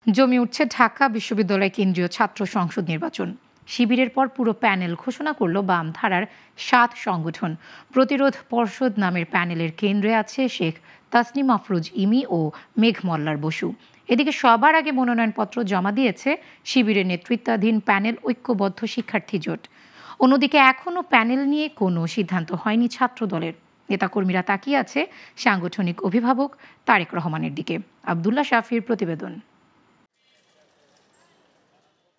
জমে উঠছে ঢাকা বিশ্ববিদ্যালয় কেন্দ্রীয় ছাত্র সংসদ নির্বাচন। শিবিরের পর পুরো প্যানেল ঘোষণা করল বাম ধারার 7 সংগঠন। প্রতিরোধ পর্ষদ নামের প্যানেলের কেন্দ্রে আছে শেখ তাসনিম আফরোজ ইমি ও মেঘ মল্লার বসু। এদিকে সবার আগে মনোনয়নপত্র জমা দিয়েছে শিবিরের নেতৃত্বাধীন প্যানেল ঐক্যবদ্ধ শিক্ষার্থী জোট। অন্যদিকে এখনও প্যানেল নিয়ে কোনো সিদ্ধান্ত হয়নি ছাত্রদলের। নেতাকর্মীরা তাকিয়ে আছে সাংগঠনিক অভিভাবক তারেক রহমানের দিকে। আব্দুল্লাহ শাফির প্রতিবেদন।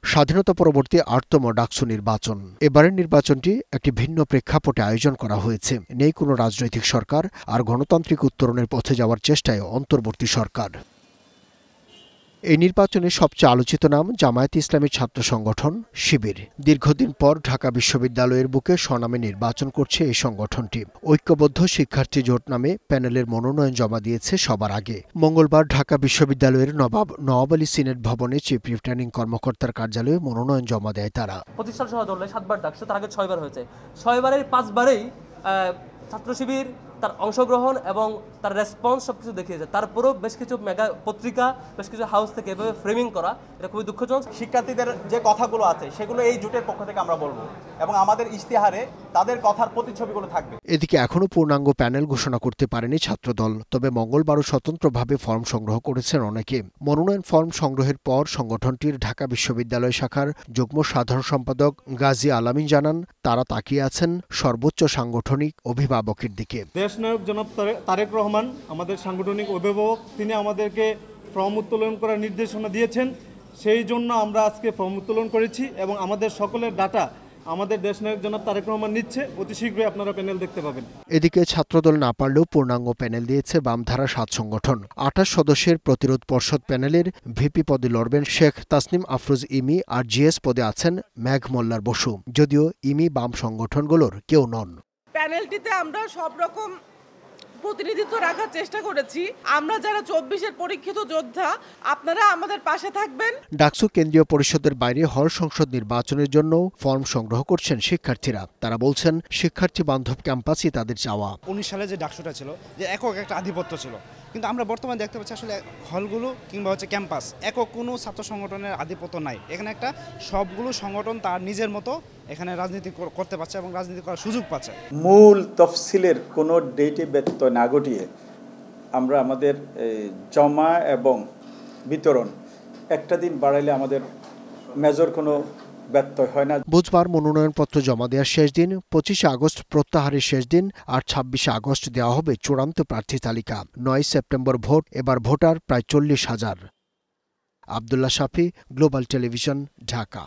স্বাধীনতা পরবর্তী ৮তম ডাকসু নির্বাচন। এবারের নির্বাচনটি একটি ভিন্ন প্রেক্ষাপটে আয়োজন করা হয়েছে। নেই কোনো রাজনৈতিক সরকার, আর গণতান্ত্রিক উত্তরণের পথে যাওয়ার চেষ্টায় অন্তর্বর্তী সরকার। এই নির্বাচনে সবচেয়ে আলোচিত নাম জামায়াতে ইসলামী ছাত্র সংগঠন শিবির। দীর্ঘদিন পর ঢাকা বিশ্ববিদ্যালয়ের বুকে স্বনামে নির্বাচন করছে এই সংগঠনটি। ঐক্যবদ্ধ শিক্ষার্থী জোট নামে প্যানেলের মনোনয়ন জমা দিয়েছে সবার আগে। মঙ্গলবার ঢাকা বিশ্ববিদ্যালয়ের নওয়াব আলী সিনেট ভবনে চিফ রিটার্নিং কর্মকর্তার কার্যালয়ে মনোনয়ন জমা দেয় তারা। প্রতিষ্ঠান সহ ধরলে 7বার ডাকছে, তার আগে 6বার হয়েছে। 6বারের 5বারেই ছাত্র শিবির তার অংশগ্রহণ এবং তার রেসপন্স সবকিছু দেখিয়েছে। তারপরেও বেশ কিছু মেগা পত্রিকা, বেশ কিছু হাউস থেকে এভাবে ফ্রেমিং করা, এটা খুবই দুঃখজনক। শিক্ষার্থীদের যে কথাগুলো আছে সেগুলো এই জোটের পক্ষ থেকে আমরা বলবো এবং আমাদের ইশতেহারে তাদের কথার প্রতিচ্ছবিগুলো থাকবে। এদিকে এখনও পূর্ণাঙ্গ প্যানেল ঘোষণা করতে পারেনি ছাত্রদল। তবে মঙ্গলবারও স্বতন্ত্রভাবে ফর্ম সংগ্রহ করেছেন অনেকে। মনোনয়ন ফর্ম সংগ্রহের পর সংগঠনটির ঢাকা বিশ্ববিদ্যালয় শাখার যুগ্ম সাধারণ সম্পাদক গাজী আলামিন জানান, তারা তাকিয়ে আছেন সর্বোচ্চ সাংগঠনিক অভিভাবকের দিকে। দেশনায়ক জনাব তারেক রহমান আমাদের সাংগঠনিক অভিভাবক, তিনি আমাদেরকে ফর্ম উত্তোলন করার নির্দেশনা দিয়েছেন। সেই জন্য আমরা আজকে ফর্ম উত্তোলন করেছি এবং আমাদের সকলের ডাটা আমাদের দেশনায়ক জনাব তারেক রহমান নিচ্ছে। অতি শীঘ্রই আপনারা প্যানেল দেখতে পাবেন। এদিকে ছাত্রদল না পারলেও পূর্ণাঙ্গ প্যানেল দিয়েছে বামধারা 7 সংগঠন। 28 সদস্যের প্রতিরোধ পর্ষদ প্যানেলের ভিপি পদে লড়বেন শেখ তাসনিম আফরোজ ইমি, আর জিএস পদে আছেন মেঘ মল্লার বসু। যদিও ইমি বাম সংগঠনগুলোর কেউ নন। প্যানেলটিতে আমরা সব রকম প্রতিনিধিত্ব রাখার চেষ্টা করেছি। আমরা যারা 24-এর পরীক্ষিত যোদ্ধা, আপনারা আমাদের পাশে থাকবেন। ডাকসু কেন্দ্রীয় পরিষদের বাইরে হল সংসদ নির্বাচনের জন্য ফর্ম সংগ্রহ করছেন শিক্ষার্থীরা। তারা বলছেন শিক্ষার্থী বান্ধব ক্যাম্পাসই তাদের চাওয়া। 19 সালে যে ডাকসুটা ছিল, যে একক একটা আধিপত্য ছিল, কিন্তু আমরা বর্তমানে দেখতে পাচ্ছি আসলে হলগুলো কিংবা ক্যাম্পাস একক কোনো ছাত্র সংগঠনের আধিপত্য নাই। এখানে একটা সবগুলো সংগঠন তার নিজের মতো এখানে রাজনীতি করতে পারছে এবং রাজনীতি করার সুযোগ পাচ্ছে। মূল তফসিলের কোনো ডেটে ব্যত্যয় না ঘটিয়ে আমরা আমাদের জমা এবং বিতরণ একটা দিন বাড়াইলে আমাদের মেজর কোনো ব্যত্যয় হয় না। বুধবার মনোনয়নপত্র জমা দেওয়ার শেষ দিন, 25 আগস্ট প্রত্যাহারের শেষ দিন, আর 26 আগস্ট দেওয়া হবে চূড়ান্ত প্রার্থী তালিকা। 9 সেপ্টেম্বর ভোট। এবার ভোটার প্রায় 40,000। আব্দুল্লাহ শাফি, গ্লোবাল টেলিভিশন, ঢাকা।